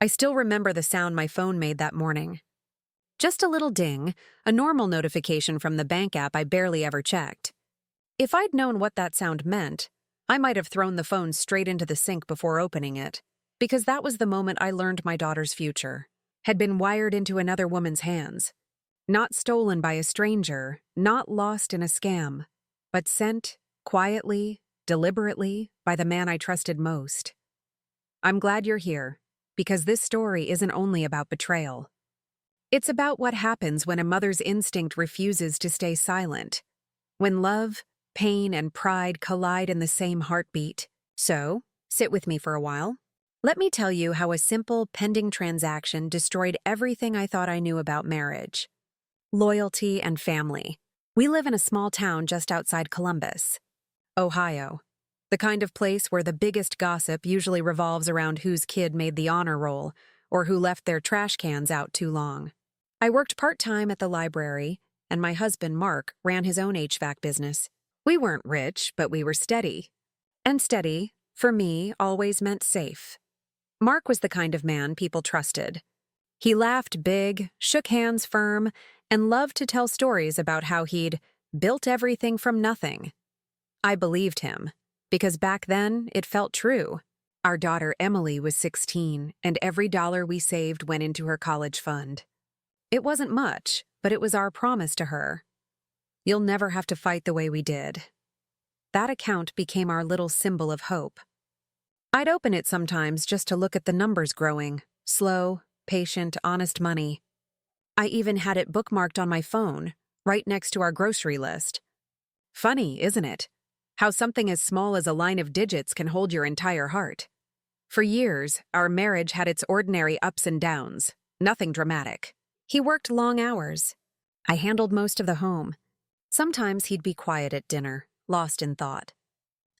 I still remember the sound my phone made that morning. Just a little ding, a normal notification from the bank app I barely ever checked. If I'd known what that sound meant, I might have thrown the phone straight into the sink before opening it, because that was the moment I learned my daughter's future had been wired into another woman's hands. Not stolen by a stranger, not lost in a scam, but sent, quietly, deliberately, by the man I trusted most. I'm glad you're here, because this story isn't only about betrayal. It's about what happens when a mother's instinct refuses to stay silent, when love, pain, and pride collide in the same heartbeat. So, sit with me for a while. Let me tell you how a simple, pending transaction destroyed everything I thought I knew about marriage, loyalty, and family. We live in a small town just outside Columbus, Ohio, the kind of place where the biggest gossip usually revolves around whose kid made the honor roll or who left their trash cans out too long. I worked part-time at the library, and my husband, Mark, ran his own HVAC business. We weren't rich, but we were steady. And steady, for me, always meant safe. Mark was the kind of man people trusted. He laughed big, shook hands firm, and loved to tell stories about how he'd built everything from nothing. I believed him, because back then it felt true. Our daughter Emily was 16, and every dollar we saved went into her college fund. It wasn't much, but it was our promise to her. You'll never have to fight the way we did. That account became our little symbol of hope. I'd open it sometimes just to look at the numbers growing, slow, patient, honest money. I even had it bookmarked on my phone, right next to our grocery list. Funny, isn't it? How something as small as a line of digits can hold your entire heart. For years, our marriage had its ordinary ups and downs, nothing dramatic. He worked long hours. I handled most of the home. Sometimes he'd be quiet at dinner, lost in thought.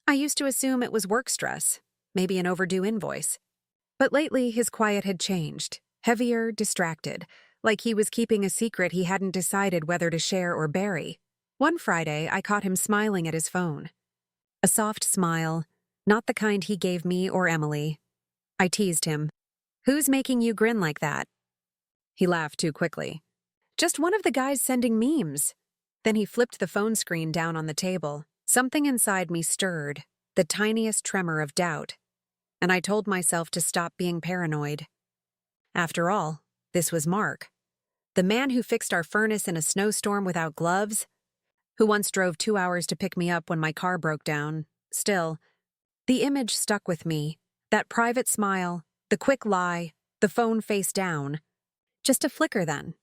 I used to assume it was work stress, maybe an overdue invoice. But lately, his quiet had changed, heavier, distracted, like he was keeping a secret he hadn't decided whether to share or bury. One Friday, I caught him smiling at his phone. A soft smile, not the kind he gave me or Emily. I teased him. "Who's making you grin like that?" He laughed too quickly. "Just one of the guys sending memes." Then he flipped the phone screen down on the table. Something inside me stirred, the tiniest tremor of doubt, and I told myself to stop being paranoid. After all, this was Mark, the man who fixed our furnace in a snowstorm without gloves, who once drove 2 hours to pick me up when my car broke down. Still, the image stuck with me, that private smile, the quick lie, the phone face down. Just a flicker then.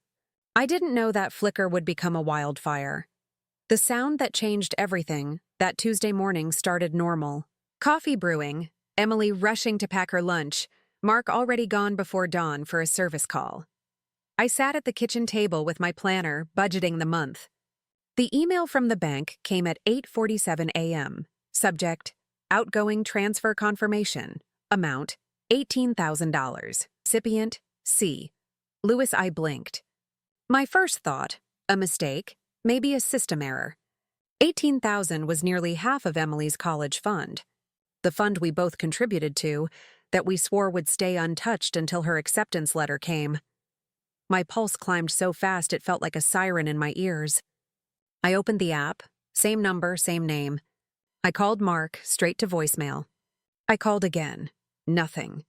I didn't know that flicker would become a wildfire. The sound that changed everything, that Tuesday morning, started normal. Coffee brewing, Emily rushing to pack her lunch, Mark already gone before dawn for a service call. I sat at the kitchen table with my planner, budgeting the month. The email from the bank came at 8:47 a.m. Subject, outgoing transfer confirmation. Amount, $18,000. Recipient, C. Lewis. I blinked. My first thought, a mistake, maybe a system error. $18,000 was nearly half of Emily's college fund. The fund we both contributed to, that we swore would stay untouched until her acceptance letter came. My pulse climbed so fast it felt like a siren in my ears. I opened the app, same number, same name. I called Mark, straight to voicemail. I called again. Nothing.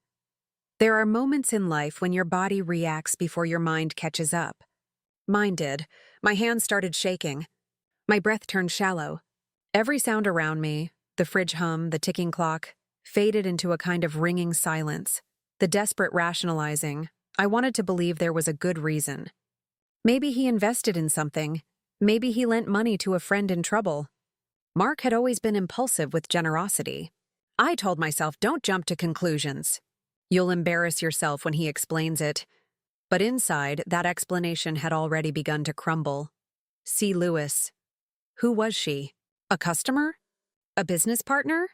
There are moments in life when your body reacts before your mind catches up. Mine did. My hands started shaking. My breath turned shallow. Every sound around me, the fridge hum, the ticking clock, faded into a kind of ringing silence. The desperate rationalizing. I wanted to believe there was a good reason. Maybe he invested in something. Maybe he lent money to a friend in trouble. Mark had always been impulsive with generosity. I told myself, don't jump to conclusions. You'll embarrass yourself when he explains it. But inside, that explanation had already begun to crumble. C. Lewis. Who was she? A customer? A business partner?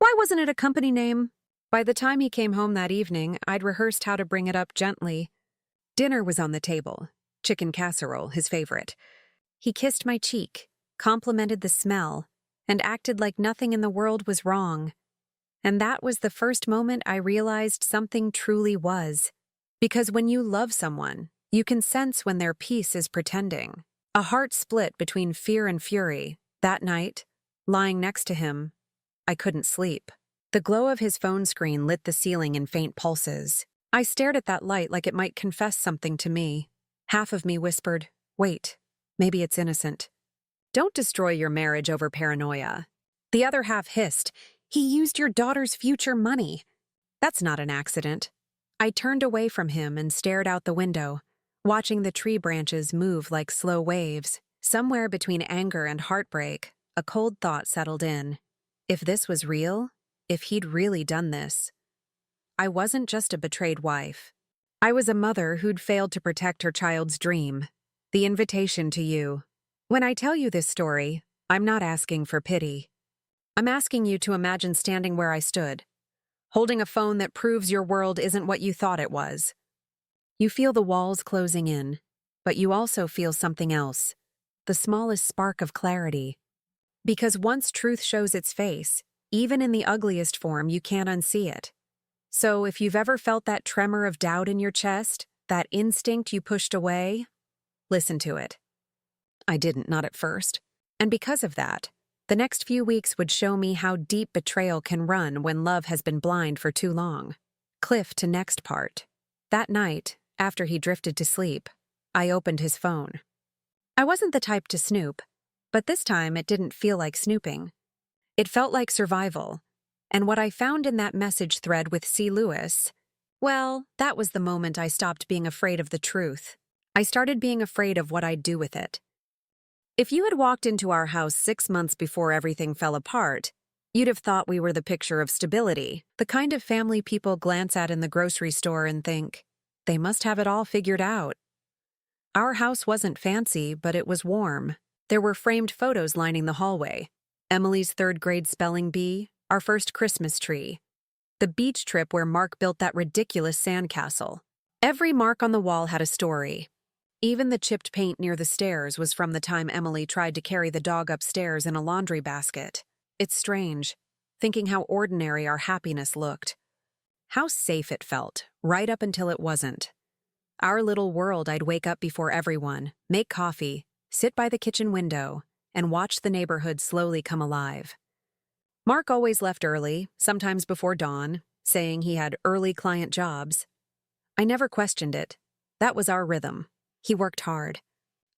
Why wasn't it a company name? By the time he came home that evening, I'd rehearsed how to bring it up gently. Dinner was on the table. Chicken casserole, his favorite. He kissed my cheek, complimented the smell, and acted like nothing in the world was wrong. And that was the first moment I realized something truly was. Because when you love someone, you can sense when their peace is pretending. A heart split between fear and fury. That night, lying next to him, I couldn't sleep. The glow of his phone screen lit the ceiling in faint pulses. I stared at that light like it might confess something to me. Half of me whispered, "Wait, maybe it's innocent. Don't destroy your marriage over paranoia." The other half hissed, "He used your daughter's future money. That's not an accident." I turned away from him and stared out the window, watching the tree branches move like slow waves. Somewhere between anger and heartbreak, a cold thought settled in. If this was real, if he'd really done this, I wasn't just a betrayed wife. I was a mother who'd failed to protect her child's dream. The invitation to you. When I tell you this story, I'm not asking for pity. I'm asking you to imagine standing where I stood, holding a phone that proves your world isn't what you thought it was. You feel the walls closing in, but you also feel something else, the smallest spark of clarity. Because once truth shows its face, even in the ugliest form, you can't unsee it. So if you've ever felt that tremor of doubt in your chest, that instinct you pushed away, listen to it. I didn't, not at first. And because of that, the next few weeks would show me how deep betrayal can run when love has been blind for too long. Cliff to next part. That night, after he drifted to sleep, I opened his phone. I wasn't the type to snoop, but this time it didn't feel like snooping. It felt like survival. And what I found in that message thread with C. Lewis, well, that was the moment I stopped being afraid of the truth. I started being afraid of what I'd do with it. If you had walked into our house 6 months before everything fell apart, you'd have thought we were the picture of stability, the kind of family people glance at in the grocery store and think, they must have it all figured out. Our house wasn't fancy, but it was warm. There were framed photos lining the hallway. Emily's third-grade spelling bee, our first Christmas tree, the beach trip where Mark built that ridiculous sandcastle. Every mark on the wall had a story. Even the chipped paint near the stairs was from the time Emily tried to carry the dog upstairs in a laundry basket. It's strange, thinking how ordinary our happiness looked. How safe it felt, right up until it wasn't. Our little world, I'd wake up before everyone, make coffee, sit by the kitchen window, and watch the neighborhood slowly come alive. Mark always left early, sometimes before dawn, saying he had early client jobs. I never questioned it. That was our rhythm. He worked hard.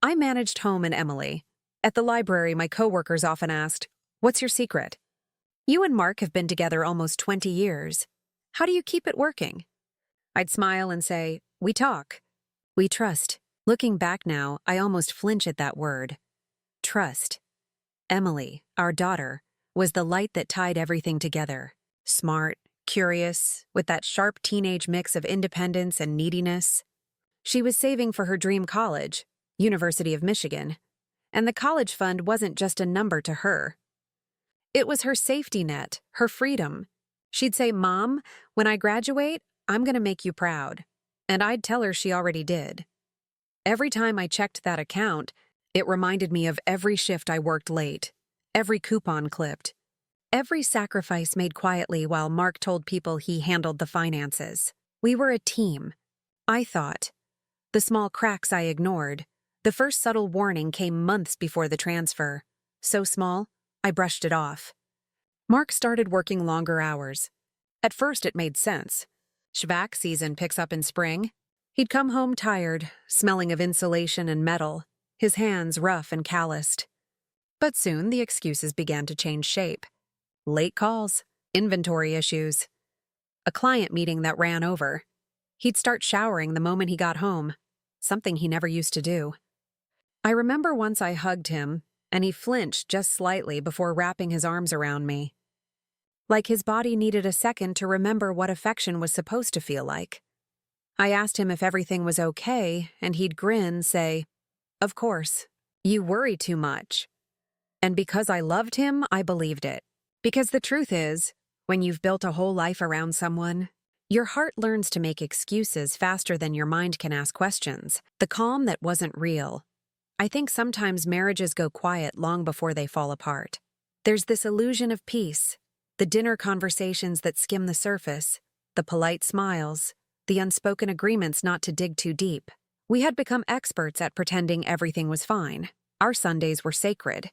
I managed home and Emily. At the library, my coworkers often asked, "What's your secret?" "You and Mark have been together almost 20 years. How do you keep it working?" I'd smile and say, "We talk. We trust." Looking back now, I almost flinch at that word. Trust. Emily, our daughter, was the light that tied everything together. Smart, curious, with that sharp teenage mix of independence and neediness. She was saving for her dream college, University of Michigan, and the college fund wasn't just a number to her. It was her safety net, her freedom. She'd say, "Mom, when I graduate, I'm going to make you proud." And I'd tell her she already did. Every time I checked that account, it reminded me of every shift I worked late, every coupon clipped, every sacrifice made quietly while Mark told people he handled the finances. We were a team. I thought. The small cracks I ignored. The first subtle warning came months before the transfer. So small, I brushed it off. Mark started working longer hours. At first it made sense. Shvac season picks up in spring. He'd come home tired, smelling of insulation and metal, his hands rough and calloused. But soon the excuses began to change shape. Late calls, inventory issues, a client meeting that ran over. He'd start showering the moment he got home, something he never used to do. I remember once I hugged him, and he flinched just slightly before wrapping his arms around me. Like his body needed a second to remember what affection was supposed to feel like. I asked him if everything was okay, and he'd grin, say, "Of course, you worry too much." And because I loved him, I believed it. Because the truth is, when you've built a whole life around someone, your heart learns to make excuses faster than your mind can ask questions. The calm that wasn't real. I think sometimes marriages go quiet long before they fall apart. There's this illusion of peace, The dinner conversations that skim the surface, the polite smiles, the unspoken agreements not to dig too deep. We had become experts at pretending everything was fine. Our Sundays were sacred.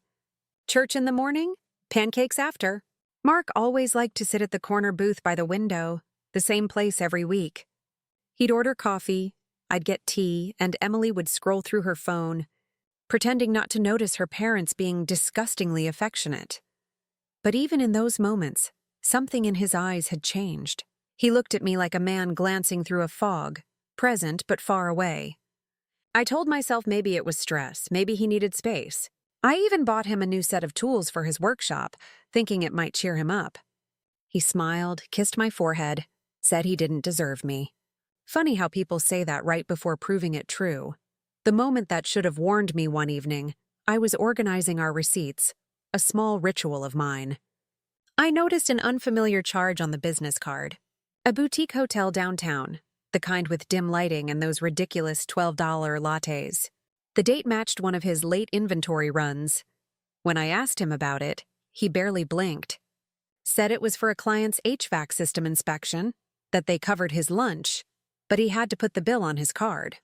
Church in the morning, pancakes after. Mark always liked to sit at the corner booth by the window, the same place every week. He'd order coffee, I'd get tea, and Emily would scroll through her phone, pretending not to notice her parents being disgustingly affectionate. But even in those moments, something in his eyes had changed. He looked at me like a man glancing through a fog, present but far away. I told myself maybe it was stress, maybe he needed space. I even bought him a new set of tools for his workshop, thinking it might cheer him up. He smiled, kissed my forehead, said he didn't deserve me. Funny how people say that right before proving it true. The moment that should have warned me one evening, I was organizing our receipts, a small ritual of mine. I noticed an unfamiliar charge on the business card. A boutique hotel downtown, the kind with dim lighting and those ridiculous $12 lattes. The date matched one of his late inventory runs. When I asked him about it, he barely blinked. Said it was for a client's HVAC system inspection, that they covered his lunch, but he had to put the bill on his card.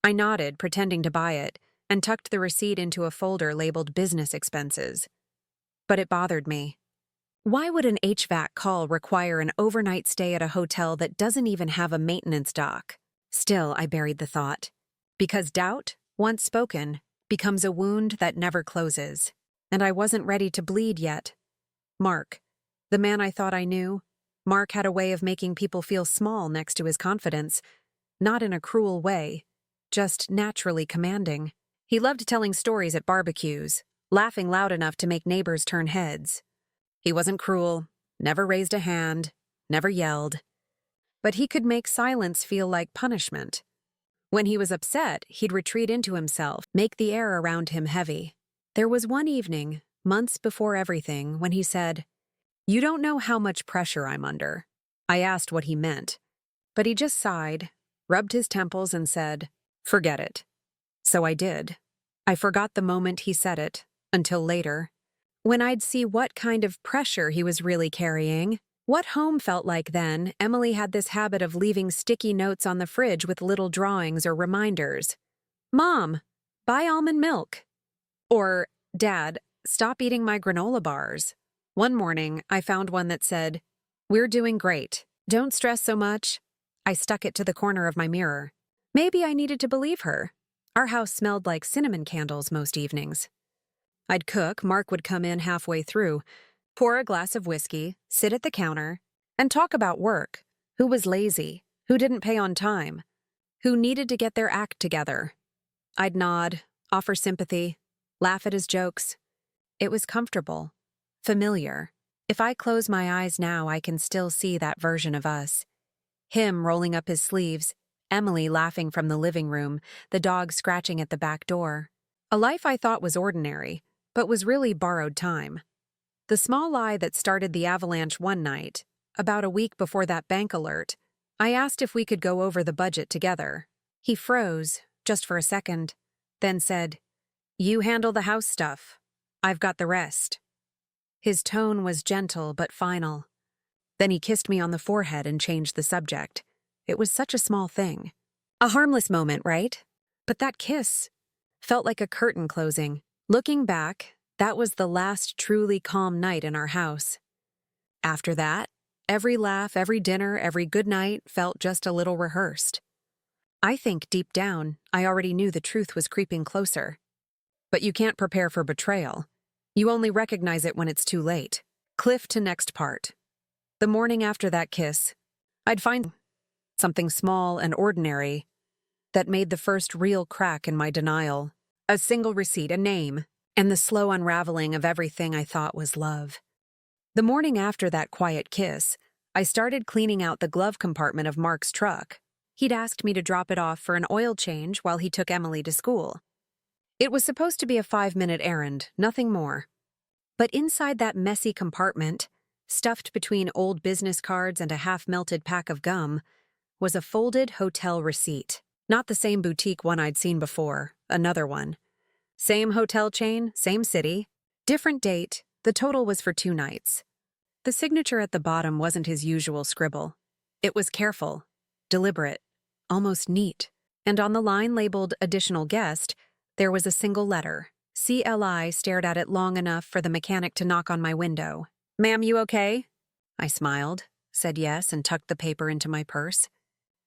I nodded, pretending to buy it, and tucked the receipt into a folder labeled business expenses. But it bothered me. Why would an HVAC call require an overnight stay at a hotel that doesn't even have a maintenance dock? Still, I buried the thought. Because doubt, once spoken, becomes a wound that never closes. And I wasn't ready to bleed yet. Mark, the man I thought I knew, Mark had a way of making people feel small next to his confidence, not in a cruel way, just naturally commanding. He loved telling stories at barbecues, laughing loud enough to make neighbors turn heads. He wasn't cruel, never raised a hand, never yelled. But he could make silence feel like punishment. When he was upset, he'd retreat into himself, make the air around him heavy. There was one evening, months before everything, when he said, "You don't know how much pressure I'm under." I asked what he meant, but he just sighed, rubbed his temples and said, "Forget it." So I did. I forgot the moment he said it, until later, when I'd see what kind of pressure he was really carrying. What home felt like then, Emily had this habit of leaving sticky notes on the fridge with little drawings or reminders. "Mom, buy almond milk." Or, "Dad, stop eating my granola bars." One morning, I found one that said, "We're doing great. Don't stress so much." I stuck it to the corner of my mirror. Maybe I needed to believe her. Our house smelled like cinnamon candles most evenings. I'd cook, Mark would come in halfway through, pour a glass of whiskey, sit at the counter, and talk about work, who was lazy, who didn't pay on time, who needed to get their act together. I'd nod, offer sympathy, laugh at his jokes. It was comfortable, familiar. If I close my eyes now, I can still see that version of us. Him rolling up his sleeves, Emily laughing from the living room, the dog scratching at the back door. A life I thought was ordinary, but was really borrowed time. The small lie that started the avalanche one night, about a week before that bank alert, I asked if we could go over the budget together. He froze, just for a second, then said, "You handle the house stuff. I've got the rest." His tone was gentle but final. Then he kissed me on the forehead and changed the subject. It was such a small thing. A harmless moment, right? But that kiss felt like a curtain closing. Looking back, that was the last truly calm night in our house. After that, every laugh, every dinner, every good night felt just a little rehearsed. I think deep down, I already knew the truth was creeping closer. But you can't prepare for betrayal. You only recognize it when it's too late. Cliff to next part. The morning after that kiss, I'd find something small and ordinary that made the first real crack in my denial. A single receipt, a name, and the slow unraveling of everything I thought was love. The morning after that quiet kiss, I started cleaning out the glove compartment of Mark's truck. He'd asked me to drop it off for an oil change while he took Emily to school. It was supposed to be a 5-minute errand, nothing more. But inside that messy compartment, stuffed between old business cards and a half-melted pack of gum, was a folded hotel receipt. Not the same boutique one I'd seen before, another one. Same hotel chain, same city, different date, the total was for 2 nights. The signature at the bottom wasn't his usual scribble. It was careful, deliberate, almost neat. And on the line labeled Additional Guest, there was a single letter. CLI stared at it long enough for the mechanic to knock on my window. "Ma'am, you okay?" I smiled, said yes, and tucked the paper into my purse.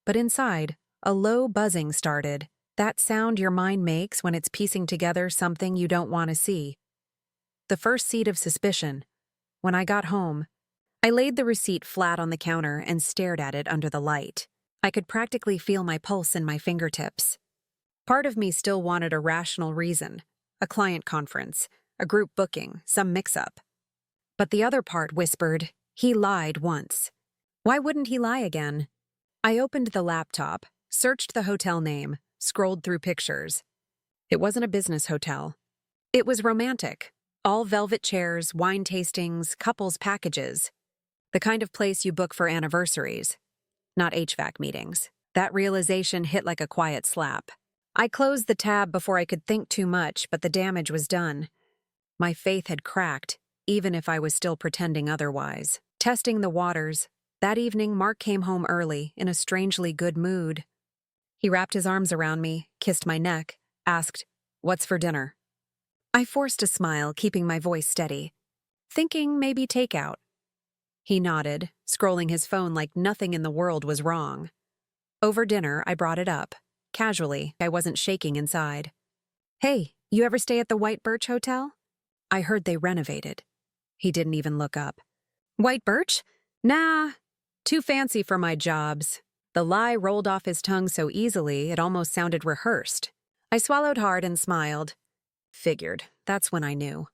But inside, a low buzzing started, that sound your mind makes when it's piecing together something you don't want to see. The first seed of suspicion. When I got home, I laid the receipt flat on the counter and stared at it under the light. I could practically feel my pulse in my fingertips. Part of me still wanted a rational reason, a client conference, a group booking, some mix-up. But the other part whispered, he lied once. Why wouldn't he lie again? I opened the laptop, searched the hotel name, scrolled through pictures. It wasn't a business hotel. It was romantic. All velvet chairs, wine tastings, couples packages. The kind of place you book for anniversaries, not HVAC meetings. That realization hit like a quiet slap. I closed the tab before I could think too much, but the damage was done. My faith had cracked, even if I was still pretending otherwise. Testing the waters, that evening Mark came home early, in a strangely good mood. He wrapped his arms around me, kissed my neck, asked, "What's for dinner?" I forced a smile, keeping my voice steady, thinking maybe takeout. He nodded, scrolling his phone like nothing in the world was wrong. Over dinner, I brought it up. Casually, I wasn't shaking inside. "Hey, you ever stay at the White Birch Hotel?" I heard they renovated. He didn't even look up. "White Birch? Nah, too fancy for my jobs." The lie rolled off his tongue so easily it almost sounded rehearsed. I swallowed hard and smiled. Figured, that's when I knew.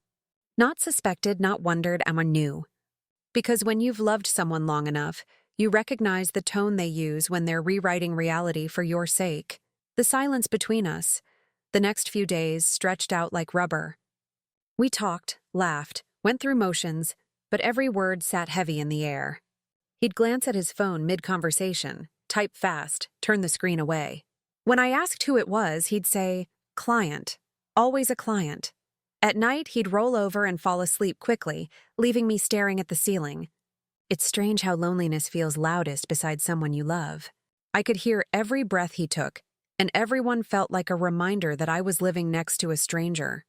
Not suspected, not wondered, I knew. Because when you've loved someone long enough, you recognize the tone they use when they're rewriting reality for your sake. The silence between us, the next few days stretched out like rubber. We talked, laughed, went through motions, but every word sat heavy in the air. He'd glance at his phone mid-conversation, type fast, turn the screen away. When I asked who it was, he'd say, "Client." Always a client. At night, he'd roll over and fall asleep quickly, leaving me staring at the ceiling. It's strange how loneliness feels loudest beside someone you love. I could hear every breath he took, and everyone felt like a reminder that I was living next to a stranger.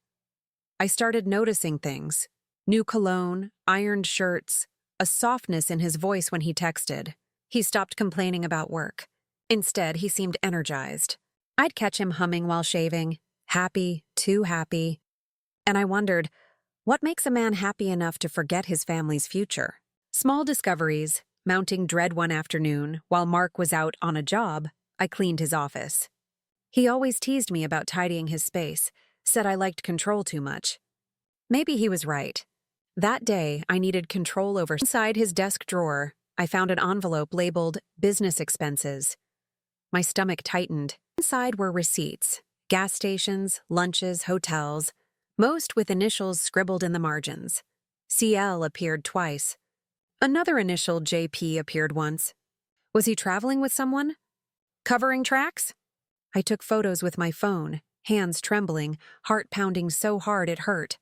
I started noticing things. New cologne, ironed shirts, a softness in his voice when he texted. He stopped complaining about work. Instead, he seemed energized. I'd catch him humming while shaving, happy, too happy. And I wondered, what makes a man happy enough to forget his family's future? Small discoveries, mounting dread one afternoon, while Mark was out on a job, I cleaned his office. He always teased me about tidying his space, said I liked control too much. Maybe he was right. That day, I needed control over. Inside his desk drawer, I found an envelope labeled Business Expenses. My stomach tightened. Inside were receipts, gas stations, lunches, hotels, most with initials scribbled in the margins. CL appeared twice. Another initial JP appeared once. Was he traveling with someone? Covering tracks? I took photos with my phone, hands trembling, heart pounding so hard it hurt.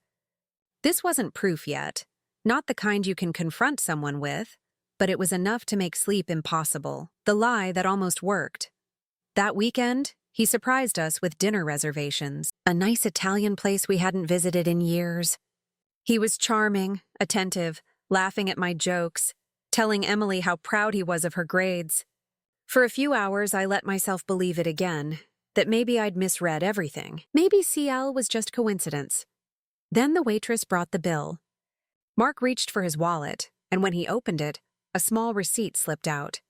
This wasn't proof yet, not the kind you can confront someone with, but it was enough to make sleep impossible, the lie that almost worked. That weekend, he surprised us with dinner reservations, a nice Italian place we hadn't visited in years. He was charming, attentive, laughing at my jokes, telling Emily how proud he was of her grades. For a few hours, I let myself believe it again, that maybe I'd misread everything. Maybe CL was just coincidence. Then the waitress brought the bill. Mark reached for his wallet, and when he opened it, a small receipt slipped out.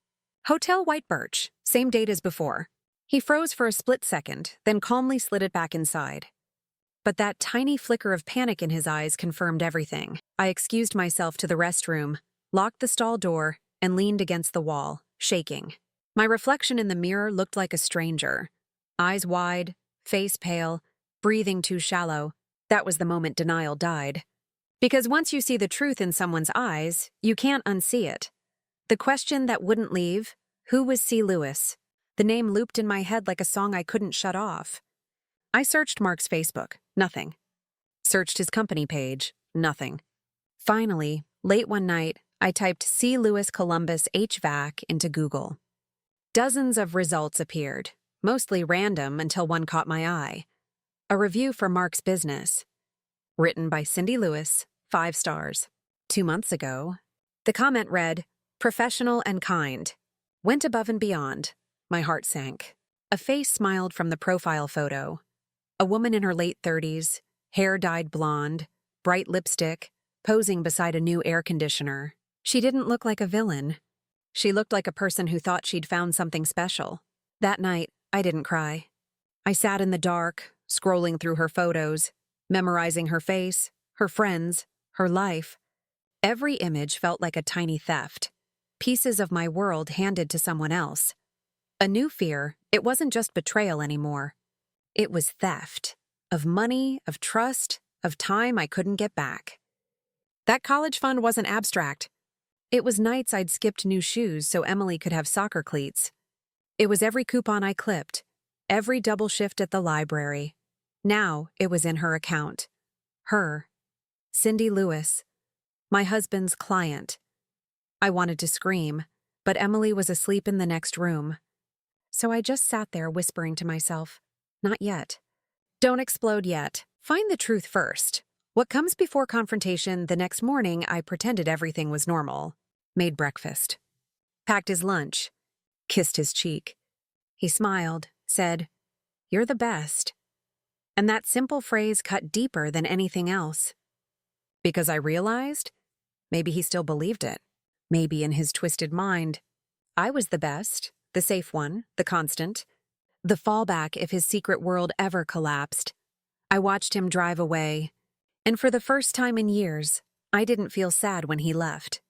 Hotel White Birch, same date as before. He froze for a split second, then calmly slid it back inside. But that tiny flicker of panic in his eyes confirmed everything. I excused myself to the restroom, locked the stall door, and leaned against the wall, shaking. My reflection in the mirror looked like a stranger. Eyes wide, face pale, breathing too shallow. That was the moment denial died. Because once you see the truth in someone's eyes, you can't unsee it. The question that wouldn't leave, who was C. Lewis? The name looped in my head like a song I couldn't shut off. I searched Mark's Facebook, nothing. Searched his company page, nothing. Finally, late one night, I typed C. Lewis Columbus HVAC into Google. Dozens of results appeared, mostly random until one caught my eye. A review for Mark's Business. Written by Cindy Lewis, 5 stars. 2 months ago. The comment read, "Professional and kind. Went above and beyond." My heart sank. A face smiled from the profile photo. A woman in her late 30s, hair dyed blonde, bright lipstick, posing beside a new air conditioner. She didn't look like a villain. She looked like a person who thought she'd found something special. That night, I didn't cry. I sat in the dark, scrolling through her photos, memorizing her face, her friends, her life. Every image felt like a tiny theft. Pieces of my world handed to someone else. A new fear, it wasn't just betrayal anymore. It was theft. Of money, of trust, of time I couldn't get back. That college fund wasn't abstract. It was nights I'd skipped new shoes so Emily could have soccer cleats. It was every coupon I clipped, every double shift at the library. Now it was in her account. Her. Cindy Lewis. My husband's client. I wanted to scream, but Emily was asleep in the next room. So I just sat there whispering to myself, "Not yet. Don't explode yet. Find the truth first." What comes before confrontation, the next morning I pretended everything was normal. Made breakfast. Packed his lunch. Kissed his cheek. He smiled, said, "You're the best." And that simple phrase cut deeper than anything else. Because I realized, maybe he still believed it. Maybe in his twisted mind, I was the best, the safe one, the constant, the fallback if his secret world ever collapsed. I watched him drive away, and for the first time in years, I didn't feel sad when he left.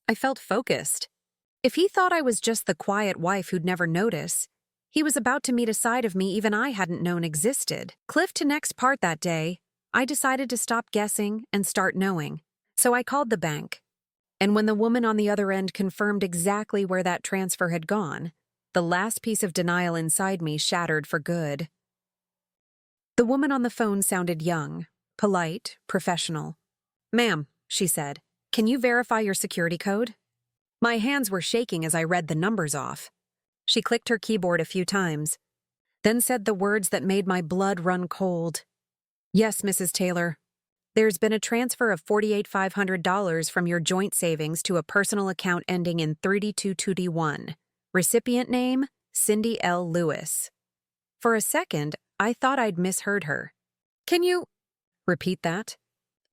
I felt focused. If he thought I was just the quiet wife who'd never notice, he was about to meet a side of me even I hadn't known existed. Cliff to next part that day, I decided to stop guessing and start knowing. So I called the bank. And when the woman on the other end confirmed exactly where that transfer had gone, the last piece of denial inside me shattered for good. The woman on the phone sounded young, polite, professional. "Ma'am," she said, "can you verify your security code?" My hands were shaking as I read the numbers off. She clicked her keyboard a few times, then said the words that made my blood run cold. "Yes, Mrs. Taylor. There's been a transfer of $48,500 from your joint savings to a personal account ending in 3221. Recipient name, Cindy L. Lewis." For a second, I thought I'd misheard her. "Can you repeat that?"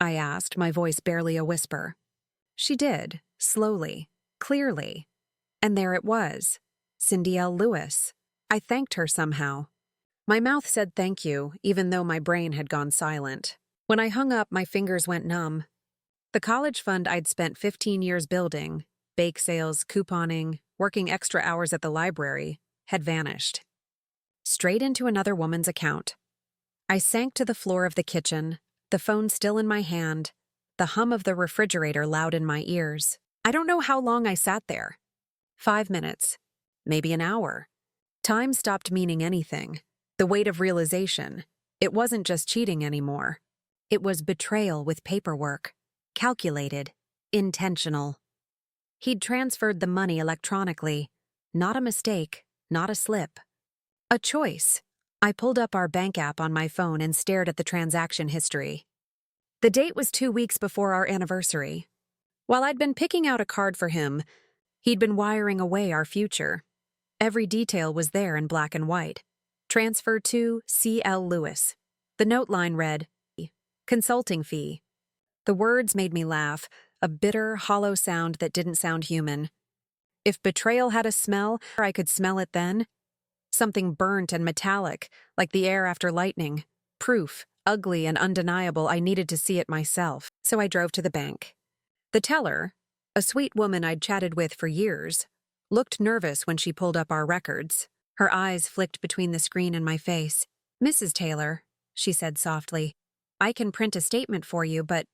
I asked, my voice barely a whisper. She did, slowly, clearly. And there it was, Cindy L. Lewis. I thanked her somehow. My mouth said thank you, even though my brain had gone silent. When I hung up, my fingers went numb. The college fund I'd spent 15 years building, bake sales, couponing, working extra hours at the library, had vanished. Straight into another woman's account. I sank to the floor of the kitchen, the phone still in my hand, the hum of the refrigerator loud in my ears. I don't know how long I sat there. 5 minutes, maybe an hour. Time stopped meaning anything. The weight of realization. It wasn't just cheating anymore. It was betrayal with paperwork. Calculated. Intentional. He'd transferred the money electronically. Not a mistake, not a slip. A choice. I pulled up our bank app on my phone and stared at the transaction history. The date was 2 weeks before our anniversary. While I'd been picking out a card for him, he'd been wiring away our future. Every detail was there in black and white. Transfer to C.L. Lewis. The note line read, "Consulting fee." The words made me laugh, a bitter, hollow sound that didn't sound human. If betrayal had a smell, I could smell it then. Something burnt and metallic, like the air after lightning. Proof, ugly and undeniable, I needed to see it myself. So I drove to the bank. The teller, a sweet woman I'd chatted with for years, looked nervous when she pulled up our records. Her eyes flicked between the screen and my face. "Mrs. Taylor," she said softly, "I can print a statement for you, but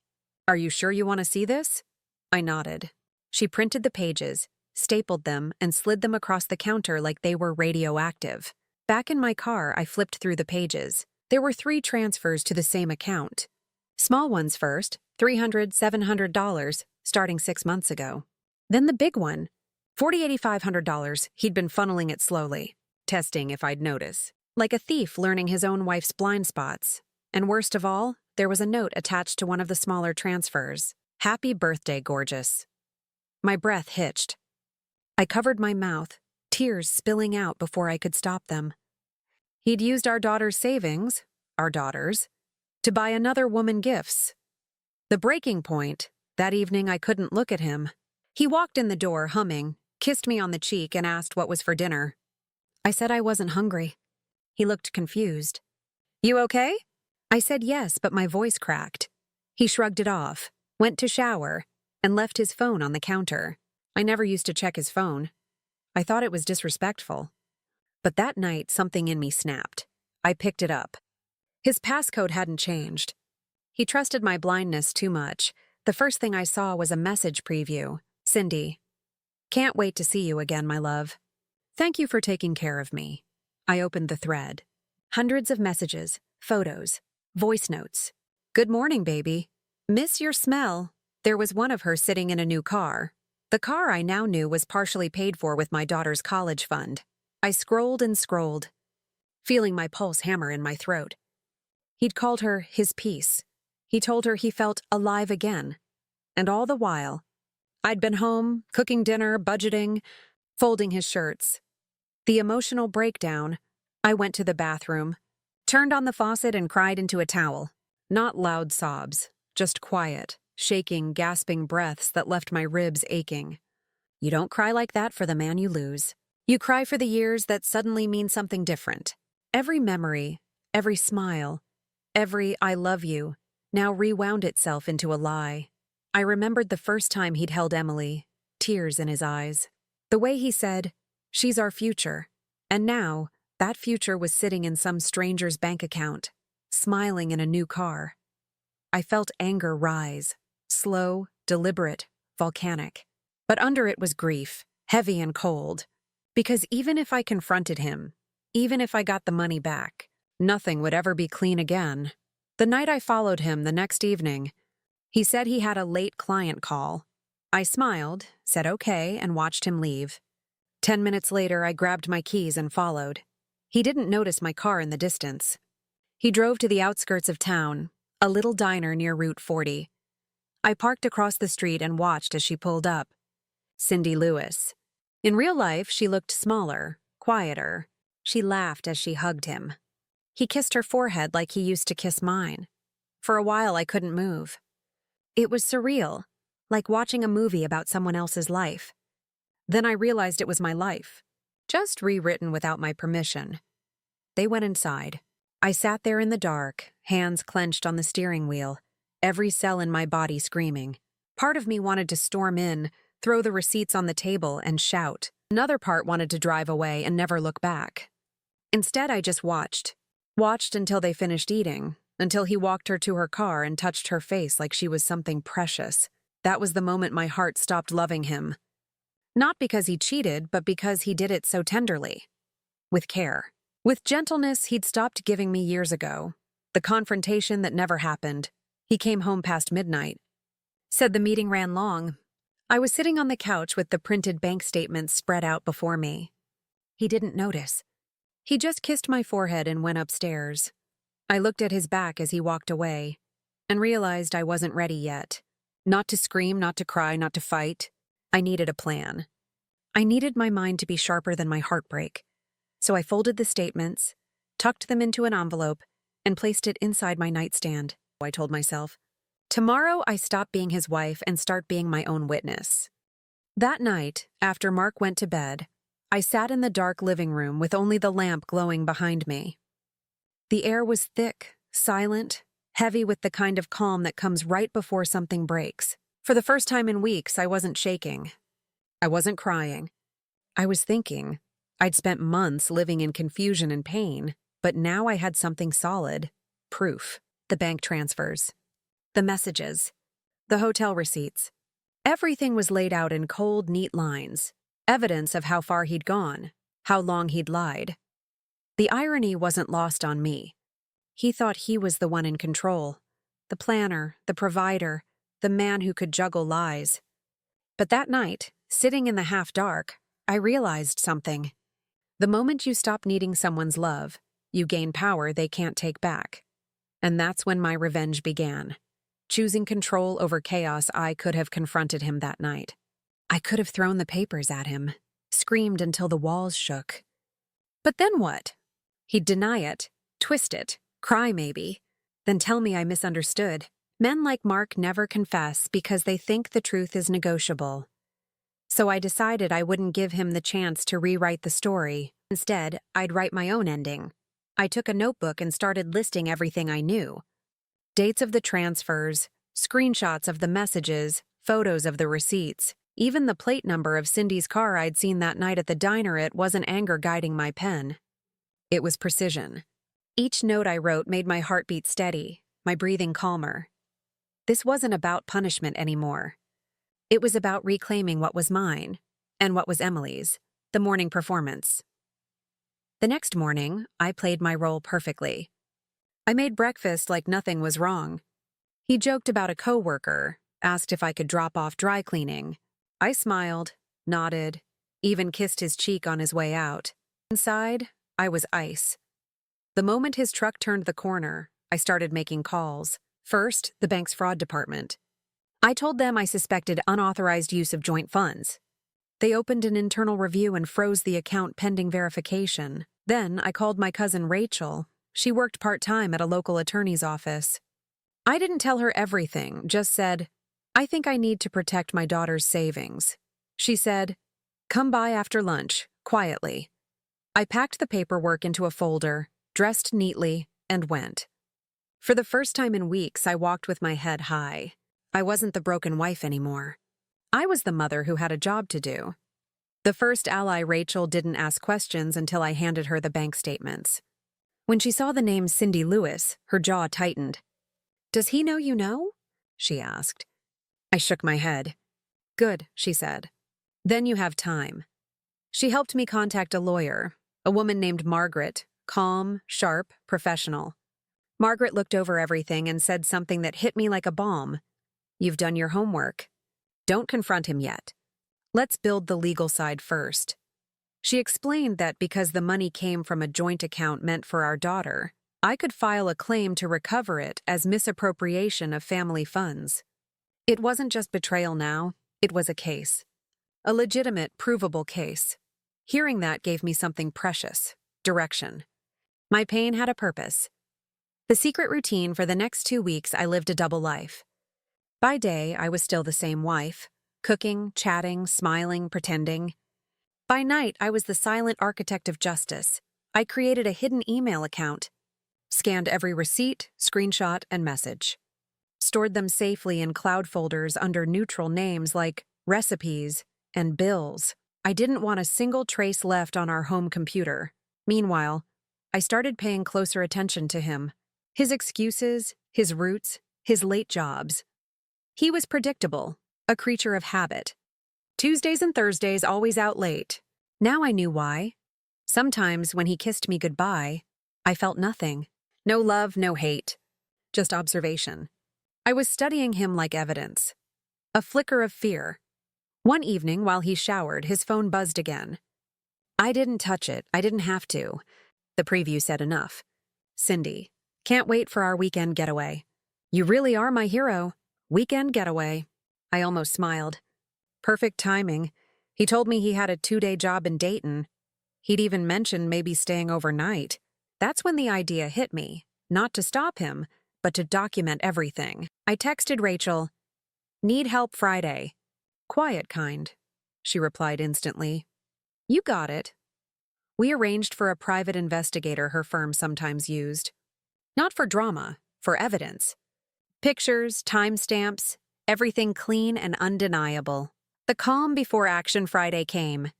are you sure you want to see this?" I nodded. She printed the pages, stapled them, and slid them across the counter like they were radioactive. Back in my car, I flipped through the pages. There were 3 transfers to the same account. Small ones first, $300, $700, starting 6 months ago. Then the big one. $4,800 he'd been funneling it slowly, testing if I'd notice. Like a thief learning his own wife's blind spots. And worst of all, there was a note attached to one of the smaller transfers. Happy birthday, gorgeous. My breath hitched. I covered my mouth, tears spilling out before I could stop them. He'd used our daughter's savings, to buy another woman gifts. The breaking point, that evening I couldn't look at him. He walked in the door, humming, kissed me on the cheek and asked what was for dinner. I said I wasn't hungry. He looked confused. You okay? I said yes, but my voice cracked. He shrugged it off, went to shower, and left his phone on the counter. I never used to check his phone. I thought it was disrespectful. But that night, something in me snapped. I picked it up. His passcode hadn't changed. He trusted my blindness too much. The first thing I saw was a message preview. Cindy. Can't wait to see you again, my love. Thank you for taking care of me. I opened the thread. Hundreds of messages, photos, voice notes. Good morning, baby. Miss your smell. There was one of her sitting in a new car. The car I now knew was partially paid for with my daughter's college fund. I scrolled and scrolled, feeling my pulse hammer in my throat. He'd called her his piece. He told her he felt alive again. And all the while, I'd been home, cooking dinner, budgeting, folding his shirts. The emotional breakdown, I went to the bathroom, turned on the faucet and cried into a towel. Not loud sobs, just quiet, shaking, gasping breaths that left my ribs aching. You don't cry like that for the man you lose. You cry for the years that suddenly mean something different. Every memory, every smile, every I love you now rewound itself into a lie. I remembered the first time he'd held Emily, tears in his eyes. The way he said, "She's our future." And now, that future was sitting in some stranger's bank account, smiling in a new car. I felt anger rise, slow, deliberate, volcanic. But under it was grief, heavy and cold. Because even if I confronted him, even if I got the money back, nothing would ever be clean again. The night I followed him the next evening, he said he had a late client call. I smiled, said okay, and watched him leave. 10 minutes later, I grabbed my keys and followed. He didn't notice my car in the distance. He drove to the outskirts of town, a little diner near Route 40. I parked across the street and watched as she pulled up. Cindy Lewis. In real life, she looked smaller, quieter. She laughed as she hugged him. He kissed her forehead like he used to kiss mine. For a while, I couldn't move. It was surreal, like watching a movie about someone else's life. Then I realized it was my life, just rewritten without my permission. They went inside. I sat there in the dark, hands clenched on the steering wheel, every cell in my body screaming. Part of me wanted to storm in, throw the receipts on the table, and shout. Another part wanted to drive away and never look back. Instead, I just watched. Watched until they finished eating, until he walked her to her car and touched her face like she was something precious. That was the moment my heart stopped loving him. Not because he cheated, but because he did it so tenderly. With care. With gentleness he'd stopped giving me years ago. The confrontation that never happened. He came home past midnight. Said the meeting ran long. I was sitting on the couch with the printed bank statements spread out before me. He didn't notice. He just kissed my forehead and went upstairs. I looked at his back as he walked away, and realized I wasn't ready yet. Not to scream, not to cry, not to fight. I needed a plan. I needed my mind to be sharper than my heartbreak. So I folded the statements, tucked them into an envelope, and placed it inside my nightstand. I told myself, tomorrow I stop being his wife and start being my own witness. That night, after Mark went to bed, I sat in the dark living room with only the lamp glowing behind me. The air was thick, silent, heavy with the kind of calm that comes right before something breaks. For the first time in weeks, I wasn't shaking. I wasn't crying. I was thinking. I'd spent months living in confusion and pain, but now I had something solid. Proof. The bank transfers. The messages. The hotel receipts. Everything was laid out in cold, neat lines. Evidence of how far he'd gone, how long he'd lied. The irony wasn't lost on me. He thought he was the one in control. The planner, the provider, the man who could juggle lies. But that night, Sitting in the half-dark, I realized something. The moment you stop needing someone's love, you gain power they can't take back. And that's when my revenge began. Choosing control over chaos, I could have confronted him that night. I could have thrown the papers at him, screamed until the walls shook. But then what? He'd deny it, twist it, cry maybe, then tell me I misunderstood. Men like Mark never confess because they think the truth is negotiable. So I decided I wouldn't give him the chance to rewrite the story. Instead, I'd write my own ending. I took a notebook and started listing everything I knew. Dates of the transfers, screenshots of the messages, photos of the receipts, even the plate number of Cindy's car I'd seen that night at the diner. It wasn't anger guiding my pen. It was precision. Each note I wrote made my heartbeat steady, my breathing calmer. This wasn't about punishment anymore. It was about reclaiming what was mine, and what was Emily's, the morning performance. The next morning, I played my role perfectly. I made breakfast like nothing was wrong. He joked about a coworker, asked if I could drop off dry cleaning. I smiled, nodded, even kissed his cheek on his way out. Inside, I was ice. The moment his truck turned the corner, I started making calls. First, the bank's fraud department. I told them I suspected unauthorized use of joint funds. They opened an internal review and froze the account pending verification. Then I called my cousin Rachel. She worked part-time at a local attorney's office. I didn't tell her everything, just said, I think I need to protect my daughter's savings. She said, come by after lunch, quietly. I packed the paperwork into a folder, dressed neatly, and went. For the first time in weeks, I walked with my head high. I wasn't the broken wife anymore. I was the mother who had a job to do. The first ally, Rachel, didn't ask questions until I handed her the bank statements. When she saw the name Cindy Lewis, her jaw tightened. Does he know you know? She asked. I shook my head. Good, she said. Then you have time. She helped me contact a lawyer, a woman named Margaret, calm, sharp, professional. Margaret looked over everything and said something that hit me like a bomb. You've done your homework. Don't confront him yet. Let's build the legal side first. She explained that because the money came from a joint account meant for our daughter, I could file a claim to recover it as misappropriation of family funds. It wasn't just betrayal now, it was a case. A legitimate, provable case. Hearing that gave me something precious, direction. My pain had a purpose. The secret routine for the next 2 weeks, I lived a double life. By day, I was still the same wife, cooking, chatting, smiling, pretending. By night, I was the silent architect of justice. I created a hidden email account, scanned every receipt, screenshot, and message. Stored them safely in cloud folders under neutral names like recipes and bills. I didn't want a single trace left on our home computer. Meanwhile, I started paying closer attention to him. His excuses, his roots, his late jobs. He was predictable, a creature of habit. Tuesdays and Thursdays always out late. Now I knew why. Sometimes when he kissed me goodbye, I felt nothing. No love, no hate. Just observation. I was studying him like evidence. A flicker of fear. One evening while he showered, his phone buzzed again. I didn't touch it. I didn't have to. The preview said enough. Cindy, can't wait for our weekend getaway. You really are my hero. Weekend getaway. I almost smiled. Perfect timing. He told me he had a 2-day job in Dayton. He'd even mentioned maybe staying overnight. That's when the idea hit me. Not to stop him, but to document everything. I texted Rachel, "Need help Friday." "Quiet kind," she replied instantly. "You got it." We arranged for a private investigator her firm sometimes used. Not for drama, for evidence. Pictures, timestamps, everything clean and undeniable. The calm before action Friday came.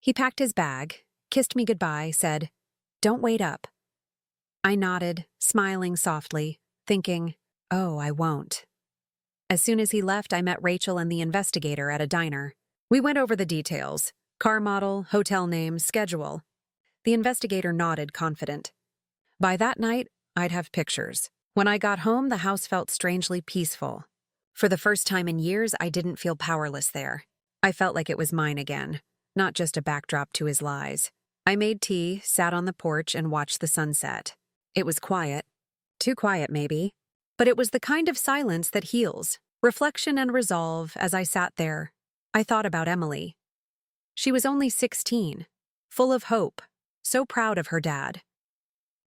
He packed his bag, kissed me goodbye, said, "Don't wait up." I nodded, smiling softly, thinking, "Oh, I won't." As soon as he left, I met Rachel and the investigator at a diner. We went over the details: car model, hotel name, schedule. The investigator nodded, confident. By that night, I'd have pictures. When I got home, the house felt strangely peaceful. For the first time in years, I didn't feel powerless there. I felt like it was mine again, not just a backdrop to his lies. I made tea, sat on the porch, and watched the sunset. It was quiet. Too quiet, maybe. But it was the kind of silence that heals. Reflection and resolve as I sat there. I thought about Emily. She was only 16, full of hope, so proud of her dad.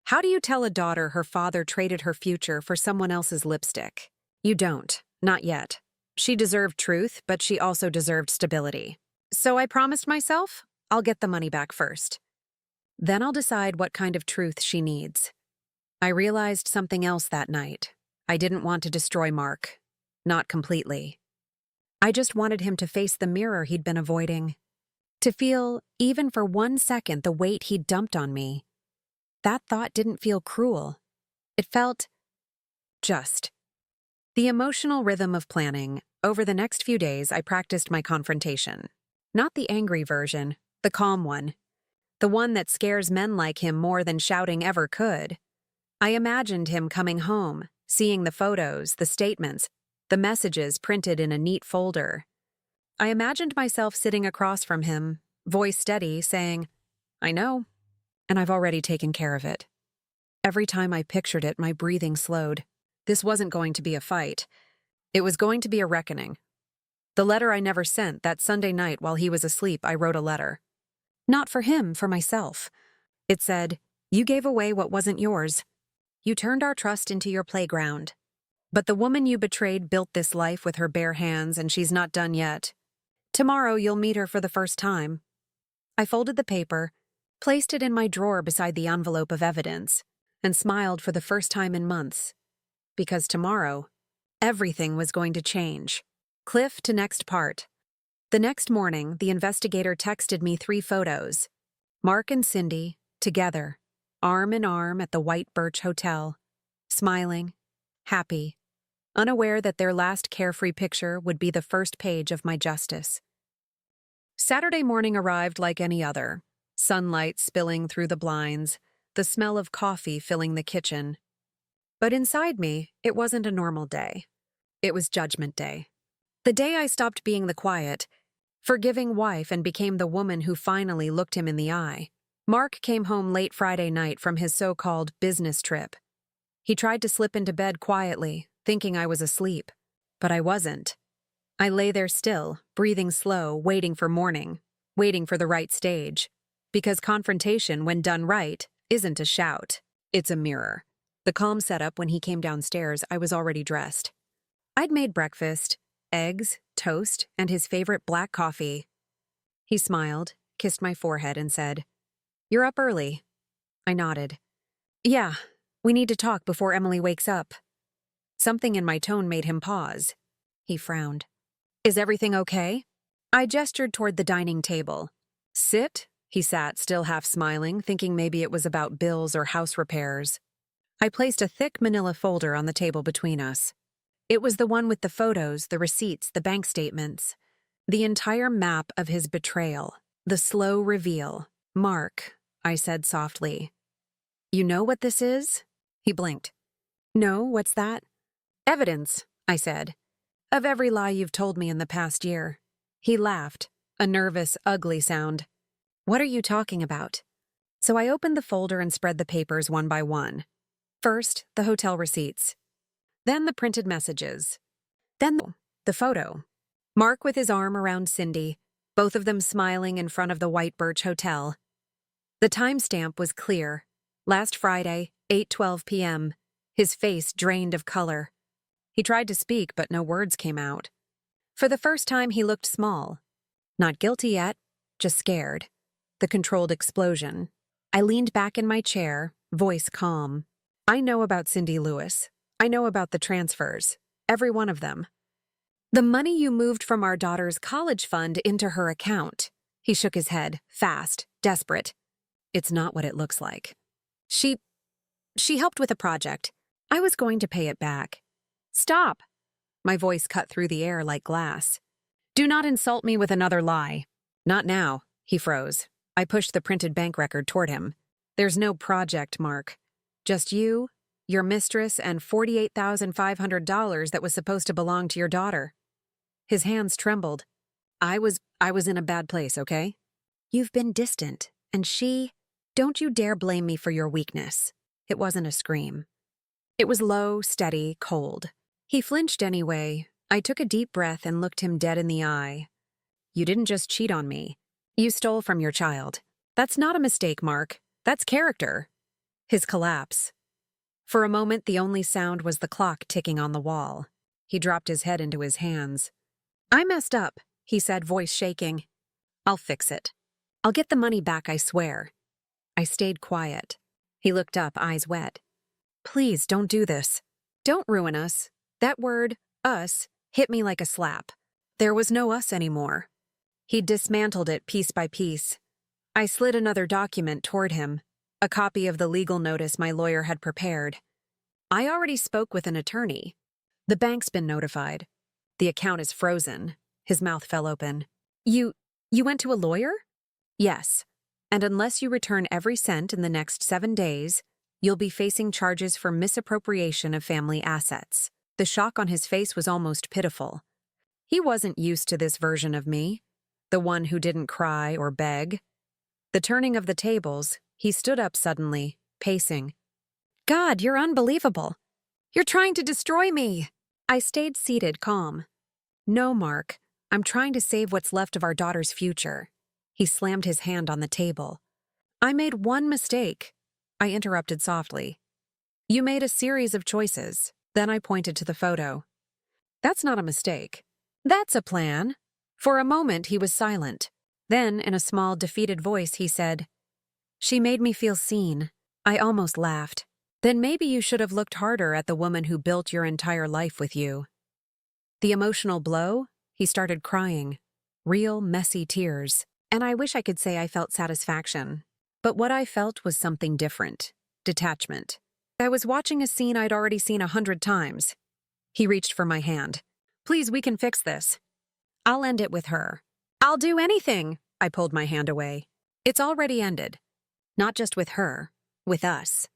How do you tell a daughter her father traded her future for someone else's lipstick? You don't, not yet. She deserved truth, but she also deserved stability. So I promised myself, I'll get the money back first. Then I'll decide what kind of truth she needs. I realized something else that night. I didn't want to destroy Mark. Not completely. I just wanted him to face the mirror he'd been avoiding. To feel, even for 1 second, the weight he'd dumped on me. That thought didn't feel cruel. It felt just. The emotional rhythm of planning. Over the next few days, I practiced my confrontation. Not the angry version, the calm one. The one that scares men like him more than shouting ever could. I imagined him coming home, seeing the photos, the statements, the messages printed in a neat folder. I imagined myself sitting across from him, voice steady, saying, "I know, and I've already taken care of it." Every time I pictured it, my breathing slowed. This wasn't going to be a fight. It was going to be a reckoning. The letter I never sent, that Sunday night while he was asleep, I wrote a letter. Not for him, for myself. It said, "You gave away what wasn't yours. You turned our trust into your playground. But the woman you betrayed built this life with her bare hands, and she's not done yet. Tomorrow you'll meet her for the first time." I folded the paper, placed it in my drawer beside the envelope of evidence, and smiled for the first time in months. Because tomorrow, everything was going to change. Cliff to next part. The next morning, the investigator texted me 3 photos. Mark and Cindy, together, arm in arm at the White Birch Hotel, smiling, happy, unaware that their last carefree picture would be the first page of my justice. Saturday morning arrived like any other. Sunlight spilling through the blinds, the smell of coffee filling the kitchen. But inside me, it wasn't a normal day. It was Judgment Day. The day I stopped being the quiet, forgiving wife and became the woman who finally looked him in the eye. Mark came home late Friday night from his so-called business trip. He tried to slip into bed quietly, thinking I was asleep. But I wasn't. I lay there still, breathing slow, waiting for morning, waiting for the right stage. Because confrontation, when done right, isn't a shout. It's a mirror. The calm setup when he came downstairs, I was already dressed. I'd made breakfast, eggs, toast, and his favorite black coffee. He smiled, kissed my forehead, and said, "You're up early." I nodded. "Yeah, we need to talk before Emily wakes up." Something in my tone made him pause. He frowned. "Is everything okay?" I gestured toward the dining table. "Sit?" He sat, still half smiling, thinking maybe it was about bills or house repairs. I placed a thick manila folder on the table between us. It was the one with the photos, the receipts, the bank statements. The entire map of his betrayal. The slow reveal. "Mark," I said softly. "You know what this is?" He blinked. "No, what's that?" "Evidence," I said, "of every lie you've told me in the past year." He laughed, a nervous, ugly sound. "What are you talking about?" So I opened the folder and spread the papers one by one. First, the hotel receipts. Then the printed messages. Then the photo. Mark with his arm around Cindy, both of them smiling in front of the White Birch Hotel. The timestamp was clear. Last Friday, 8:12 p.m., his face drained of color. He tried to speak, but no words came out. For the first time, he looked small. Not guilty yet, just scared. The controlled explosion. I leaned back in my chair, voice calm. "I know about Cindy Lewis. I know about the transfers. Every one of them. The money you moved from our daughter's college fund into her account." He shook his head, fast, desperate. "It's not what it looks like. She helped with a project. I was going to pay it back." "Stop!" My voice cut through the air like glass. "Do not insult me with another lie." "Not now." He froze. I pushed the printed bank record toward him. "There's no project, Mark. Just you, your mistress, and $48,500 that was supposed to belong to your daughter." His hands trembled. I was in a bad place, okay? You've been distant, and don't you dare blame me for your weakness. It wasn't a scream. It was low, steady, cold. He flinched anyway. I took a deep breath and looked him dead in the eye. You didn't just cheat on me. You stole from your child. That's not a mistake, Mark. That's character. His collapse. For a moment, the only sound was the clock ticking on the wall. He dropped his head into his hands. I messed up, he said, voice shaking. I'll fix it. I'll get the money back, I swear. I stayed quiet. He looked up, eyes wet. Please, don't do this. Don't ruin us. That word, us, hit me like a slap. There was no us anymore. He dismantled it piece by piece. I slid another document toward him, a copy of the legal notice my lawyer had prepared. I already spoke with an attorney. The bank's been notified. The account is frozen. His mouth fell open. You went to a lawyer? Yes. And unless you return every cent in the next 7 days, you'll be facing charges for misappropriation of family assets. The shock on his face was almost pitiful. He wasn't used to this version of me, the one who didn't cry or beg. The turning of the tables, he stood up suddenly, pacing. God, you're unbelievable. You're trying to destroy me. I stayed seated, calm. No, Mark, I'm trying to save what's left of our daughter's future. He slammed his hand on the table. I made one mistake. I interrupted softly. You made a series of choices. Then I pointed to the photo. That's not a mistake. That's a plan. For a moment, he was silent. Then, in a small, defeated voice, he said, She made me feel seen. I almost laughed. Then maybe you should have looked harder at the woman who built your entire life with you. The emotional blow? He started crying. Real, messy tears. And I wish I could say I felt satisfaction. But what I felt was something different. Detachment. I was watching a scene I'd already seen 100 times. He reached for my hand. Please, we can fix this. I'll end it with her. I'll do anything. I pulled my hand away. It's already ended. Not just with her, with us.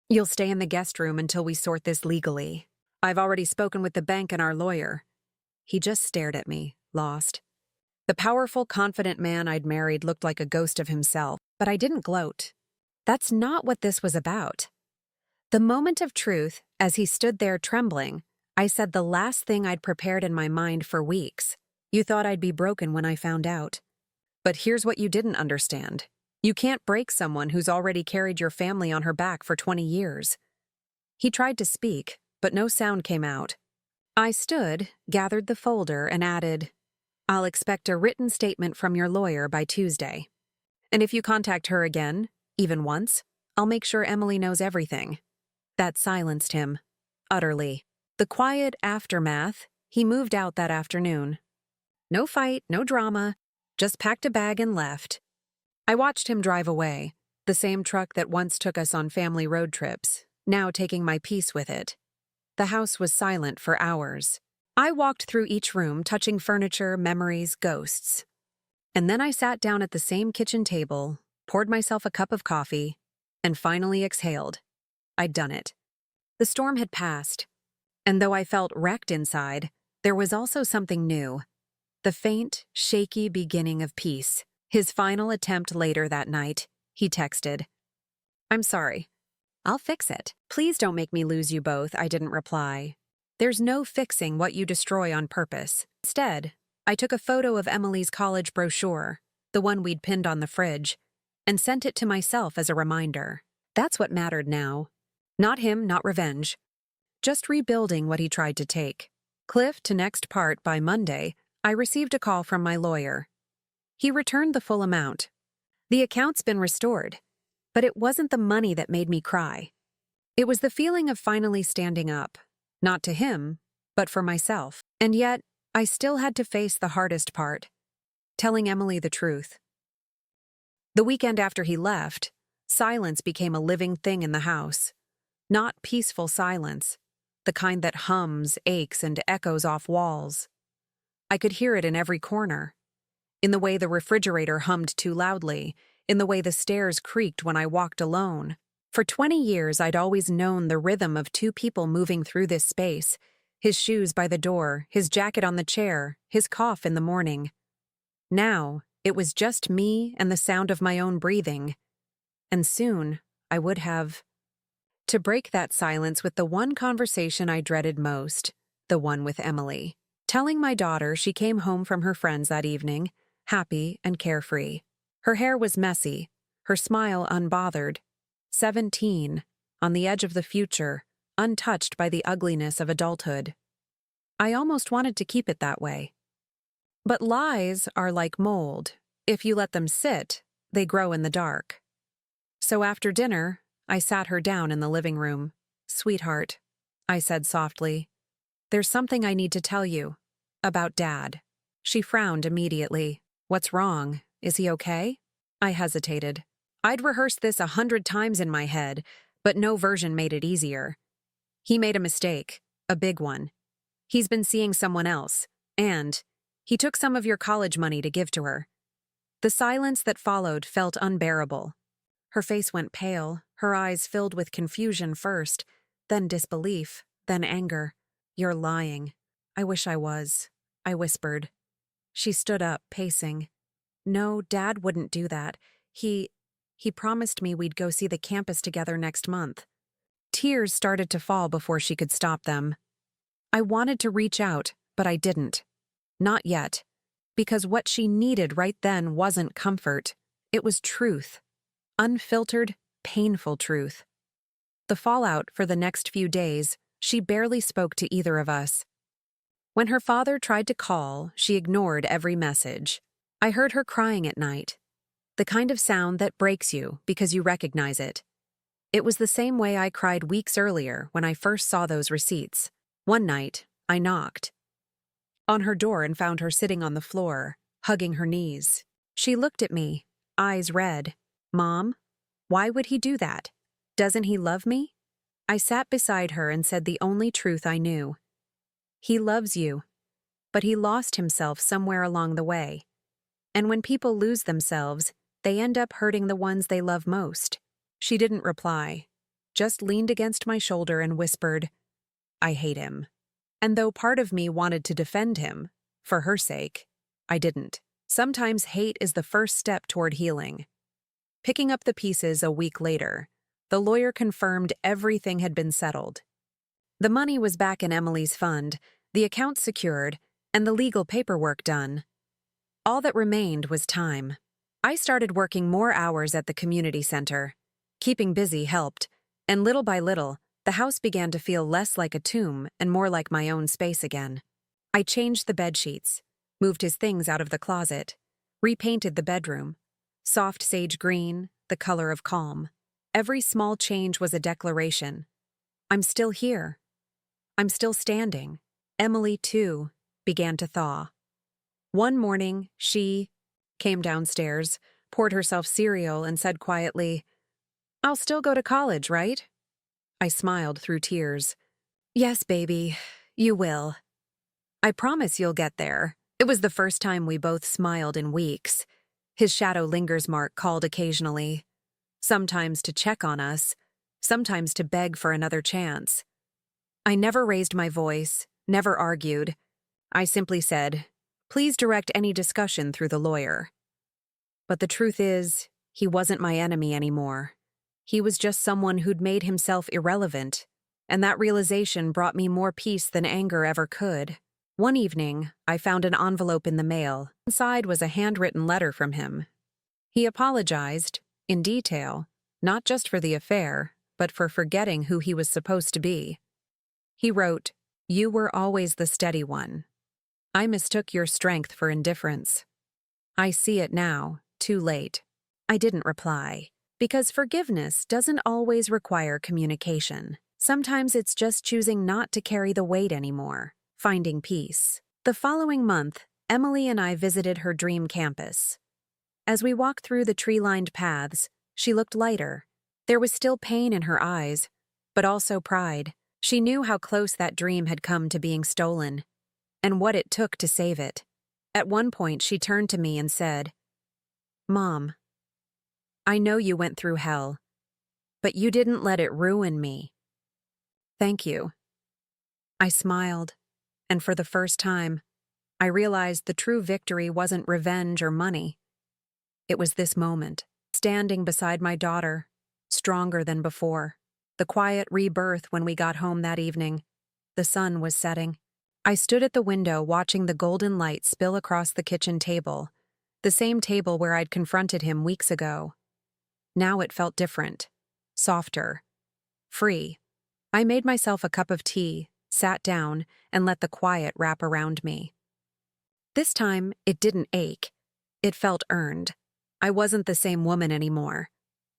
You'll stay in the guest room until we sort this legally. I've already spoken with the bank and our lawyer. He just stared at me, lost. The powerful, confident man I'd married looked like a ghost of himself, but I didn't gloat. That's not what this was about. The moment of truth, as he stood there trembling, I said the last thing I'd prepared in my mind for weeks. You thought I'd be broken when I found out. But here's what you didn't understand. You can't break someone who's already carried your family on her back for 20 years. He tried to speak, but no sound came out. I stood, gathered the folder, and added, I'll expect a written statement from your lawyer by Tuesday. And if you contact her again, even once, I'll make sure Emily knows everything. That silenced him, utterly. The quiet aftermath, he moved out that afternoon. No fight, no drama, just packed a bag and left. I watched him drive away, the same truck that once took us on family road trips, now taking my peace with it. The house was silent for hours. I walked through each room, touching furniture, memories, ghosts. And then I sat down at the same kitchen table, poured myself a cup of coffee, and finally exhaled. I'd done it. The storm had passed, and though I felt wrecked inside, there was also something new. The faint, shaky beginning of peace. His final attempt later that night, he texted, I'm sorry. I'll fix it. Please don't make me lose you both, I didn't reply. There's no fixing what you destroy on purpose. Instead, I took a photo of Emily's college brochure, the one we'd pinned on the fridge, and sent it to myself as a reminder. That's what mattered now. Not him, not revenge. Just rebuilding what he tried to take. Cliff to next part by Monday, I received a call from my lawyer. He returned the full amount. The account's been restored, but it wasn't the money that made me cry. It was the feeling of finally standing up, not to him, but for myself. And yet, I still had to face the hardest part, telling Emily the truth. The weekend after he left, silence became a living thing in the house. Not peaceful silence, the kind that hums, aches, and echoes off walls. I could hear it in every corner. In the way the refrigerator hummed too loudly, in the way the stairs creaked when I walked alone. For 20 years, I'd always known the rhythm of two people moving through this space, his shoes by the door, his jacket on the chair, his cough in the morning. Now, it was just me and the sound of my own breathing. And soon, I would have to break that silence with the one conversation I dreaded most, the one with Emily. Telling my daughter she came home from her friends that evening, happy and carefree. Her hair was messy, her smile unbothered. 17, on the edge of the future, untouched by the ugliness of adulthood. I almost wanted to keep it that way. But lies are like mold. If you let them sit, they grow in the dark. So after dinner, I sat her down in the living room. "Sweetheart," I said softly, "there's something I need to tell you. About Dad." She frowned immediately. "What's wrong? Is he okay?" I hesitated. I'd rehearsed this 100 times in my head, but no version made it easier. He made a mistake, a big one. He's been seeing someone else, and he took some of your college money to give to her. The silence that followed felt unbearable. Her face went pale, her eyes filled with confusion first, then disbelief, then anger. "You're lying." "I wish I was," I whispered. She stood up, pacing. "No, Dad wouldn't do that. He promised me we'd go see the campus together next month." Tears started to fall before she could stop them. I wanted to reach out, but I didn't. Not yet. Because what she needed right then wasn't comfort. It was truth. Unfiltered, painful truth. The fallout for the next few days, she barely spoke to either of us. When her father tried to call, she ignored every message. I heard her crying at night. The kind of sound that breaks you because you recognize it. It was the same way I cried weeks earlier when I first saw those receipts. One night, I knocked on her door and found her sitting on the floor, hugging her knees. She looked at me, eyes red. "Mom, why would he do that? Doesn't he love me?" I sat beside her and said the only truth I knew. "He loves you, but he lost himself somewhere along the way. And when people lose themselves, they end up hurting the ones they love most." She didn't reply, just leaned against my shoulder and whispered, "I hate him." And though part of me wanted to defend him, for her sake, I didn't. Sometimes hate is the first step toward healing. Picking up the pieces a week later, the lawyer confirmed everything had been settled. The money was back in Emily's fund, the account secured, and the legal paperwork done. All that remained was time. I started working more hours at the community center. Keeping busy helped, and little by little, the house began to feel less like a tomb and more like my own space again. I changed the bedsheets, moved his things out of the closet, repainted the bedroom. Soft sage green, the color of calm. Every small change was a declaration. I'm still here. I'm still standing. Emily, too, began to thaw. One morning, she came downstairs, poured herself cereal, and said quietly, "I'll still go to college, right?" I smiled through tears. "Yes, baby, you will. I promise you'll get there." It was the first time we both smiled in weeks. His shadow lingers mark called occasionally, sometimes to check on us, sometimes to beg for another chance. I never raised my voice, never argued. I simply said, "Please direct any discussion through the lawyer." But the truth is, he wasn't my enemy anymore. He was just someone who'd made himself irrelevant, and that realization brought me more peace than anger ever could. One evening, I found an envelope in the mail. Inside was a handwritten letter from him. He apologized, in detail, not just for the affair, but for forgetting who he was supposed to be. He wrote, "You were always the steady one. I mistook your strength for indifference. I see it now, too late." I didn't reply, because forgiveness doesn't always require communication. Sometimes it's just choosing not to carry the weight anymore, finding peace. The following month, Emily and I visited her dream campus. As we walked through the tree-lined paths, she looked lighter. There was still pain in her eyes, but also pride. She knew how close that dream had come to being stolen, and what it took to save it. At one point, she turned to me and said, "Mom, I know you went through hell, but you didn't let it ruin me." "Thank you." I smiled, and for the first time, I realized the true victory wasn't revenge or money. It was this moment, standing beside my daughter, stronger than before. The quiet rebirth when we got home that evening. The sun was setting. I stood at the window watching the golden light spill across the kitchen table, the same table where I'd confronted him weeks ago. Now it felt different, softer, free. I made myself a cup of tea, sat down, and let the quiet wrap around me. This time, it didn't ache. It felt earned. I wasn't the same woman anymore.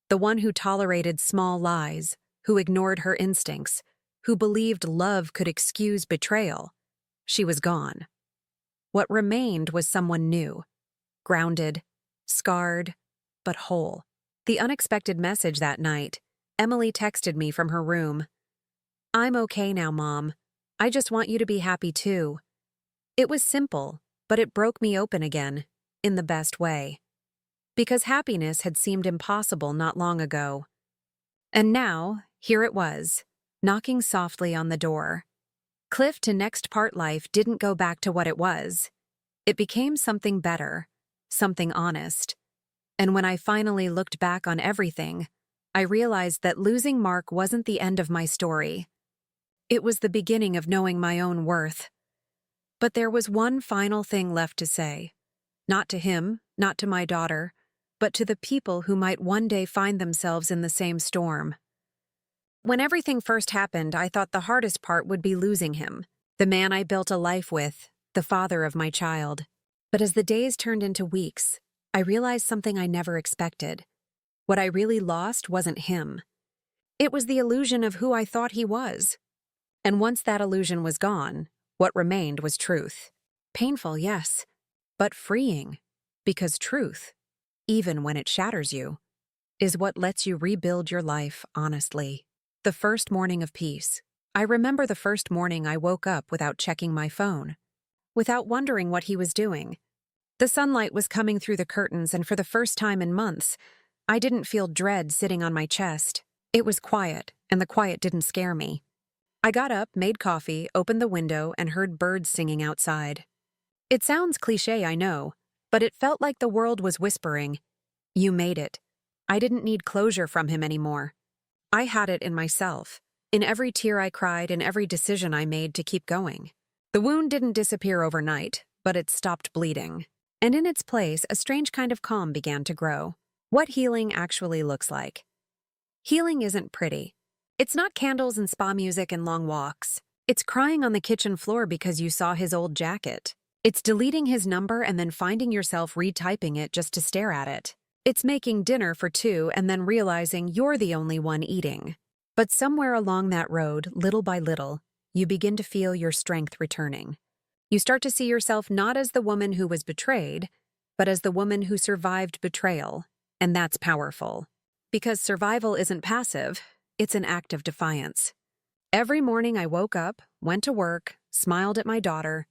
The one who tolerated small lies, who ignored her instincts, who believed love could excuse betrayal. She was gone. What remained was someone new, grounded, scarred, but whole. The unexpected message that night, Emily texted me from her room. "I'm okay now, Mom. I just want you to be happy too." It was simple, but it broke me open again, in the best way. Because happiness had seemed impossible not long ago. And now, here it was, knocking softly on the door. Cliff to Next Part Life didn't go back to what it was. It became something better, something honest. And when I finally looked back on everything, I realized that losing Mark wasn't the end of my story. It was the beginning of knowing my own worth. But there was one final thing left to say. Not to him, not to my daughter, but to the people who might one day find themselves in the same storm. When everything first happened, I thought the hardest part would be losing him, the man I built a life with, the father of my child. But as the days turned into weeks, I realized something I never expected. What I really lost wasn't him. It was the illusion of who I thought he was. And once that illusion was gone, what remained was truth. Painful, yes, but freeing, because truth, even when it shatters you, is what lets you rebuild your life honestly. The first morning of peace. I remember the first morning I woke up without checking my phone, without wondering what he was doing. The sunlight was coming through the curtains, and for the first time in months, I didn't feel dread sitting on my chest. It was quiet, and the quiet didn't scare me. I got up, made coffee, opened the window, and heard birds singing outside. It sounds cliché, I know, but it felt like the world was whispering, "You made it." I didn't need closure from him anymore. I had it in myself, in every tear I cried, in every decision I made to keep going. The wound didn't disappear overnight, but it stopped bleeding. And in its place, a strange kind of calm began to grow. What healing actually looks like. Healing isn't pretty. It's not candles and spa music and long walks. It's crying on the kitchen floor because you saw his old jacket. It's deleting his number and then finding yourself retyping it just to stare at it. It's making dinner for two and then realizing you're the only one eating. But somewhere along that road, little by little, you begin to feel your strength returning. You start to see yourself not as the woman who was betrayed, but as the woman who survived betrayal. And that's powerful. Because survival isn't passive, it's an act of defiance. Every morning I woke up, went to work, smiled at my daughter,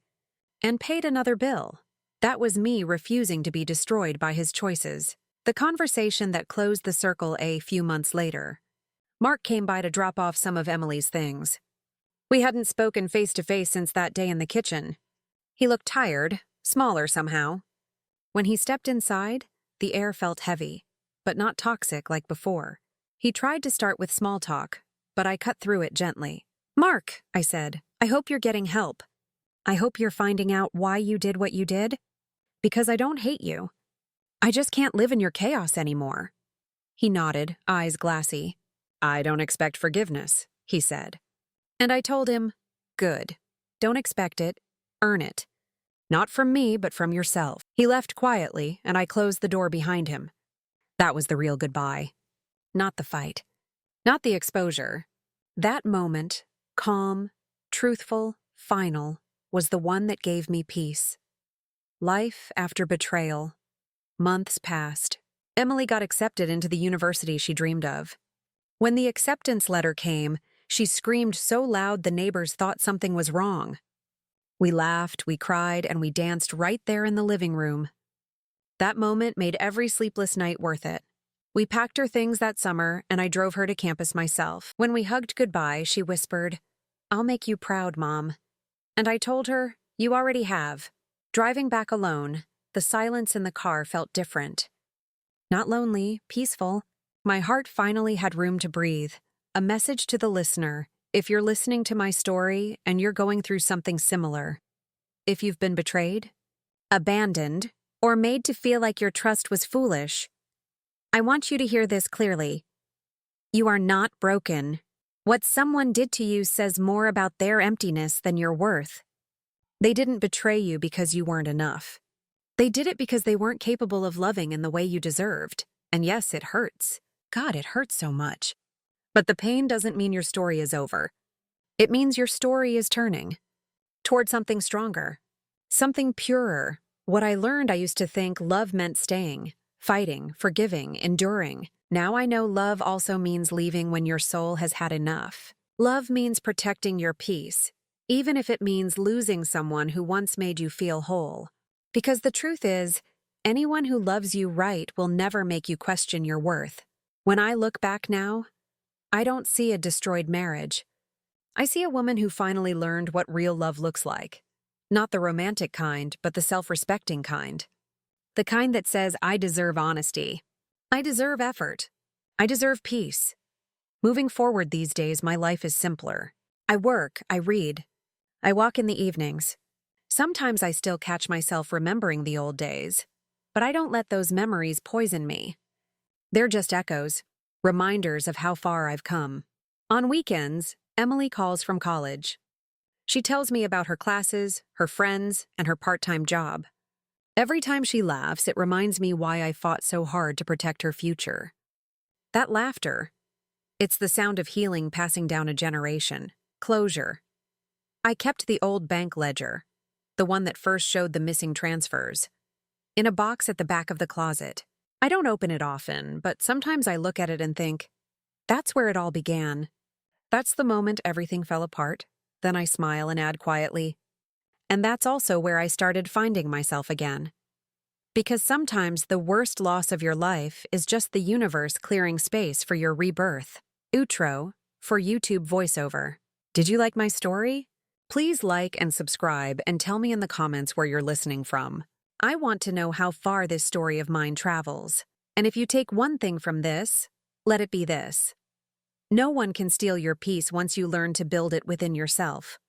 and paid another bill. That was me refusing to be destroyed by his choices. The conversation that closed the circle a few months later. Mark came by to drop off some of Emily's things. We hadn't spoken face to face since that day in the kitchen. He looked tired, smaller somehow. When he stepped inside, the air felt heavy, but not toxic like before. He tried to start with small talk, but I cut through it gently. "Mark," I said, "I hope you're getting help. I hope you're finding out why you did what you did. Because I don't hate you. I just can't live in your chaos anymore." He nodded, eyes glassy. "I don't expect forgiveness," he said. And I told him, "Good. Don't expect it. Earn it. Not from me, but from yourself." He left quietly, and I closed the door behind him. That was the real goodbye. Not the fight. Not the exposure. That moment, calm, truthful, final, was the one that gave me peace. Life after betrayal. Months passed. Emily got accepted into the university she dreamed of. When the acceptance letter came, she screamed so loud the neighbors thought something was wrong. We laughed, we cried, and we danced right there in the living room. That moment made every sleepless night worth it. We packed her things that summer, and I drove her to campus myself. When we hugged goodbye, she whispered, "I'll make you proud, Mom." And I told her, "You already have." Driving back alone, the silence in the car felt different. Not lonely, peaceful. My heart finally had room to breathe. A message to the listener: if you're listening to my story and you're going through something similar, if you've been betrayed, abandoned, or made to feel like your trust was foolish, I want you to hear this clearly. You are not broken. What someone did to you says more about their emptiness than your worth. They didn't betray you because you weren't enough. They did it because they weren't capable of loving in the way you deserved. And yes, it hurts. God, it hurts so much. But the pain doesn't mean your story is over. It means your story is turning toward something stronger, something purer. What I learned, I used to think love meant staying, fighting, forgiving, enduring. Now I know love also means leaving when your soul has had enough. Love means protecting your peace, even if it means losing someone who once made you feel whole. Because the truth is, anyone who loves you right will never make you question your worth. When I look back now, I don't see a destroyed marriage. I see a woman who finally learned what real love looks like. Not the romantic kind, but the self-respecting kind. The kind that says, I deserve honesty. I deserve effort. I deserve peace. Moving forward these days, my life is simpler. I work, I read. I walk in the evenings. Sometimes I still catch myself remembering the old days, but I don't let those memories poison me. They're just echoes, reminders of how far I've come. On weekends, Emily calls from college. She tells me about her classes, her friends, and her part-time job. Every time she laughs, it reminds me why I fought so hard to protect her future. That laughter, it's the sound of healing passing down a generation. Closure. I kept the old bank ledger, the one that first showed the missing transfers, in a box at the back of the closet. I don't open it often, but sometimes I look at it and think, that's where it all began. That's the moment everything fell apart. Then I smile and add quietly, and that's also where I started finding myself again. Because sometimes the worst loss of your life is just the universe clearing space for your rebirth. Outro for YouTube voiceover. Did you like my story? Please like and subscribe and tell me in the comments where you're listening from. I want to know how far this story of mine travels. And if you take one thing from this, let it be this. No one can steal your peace once you learn to build it within yourself.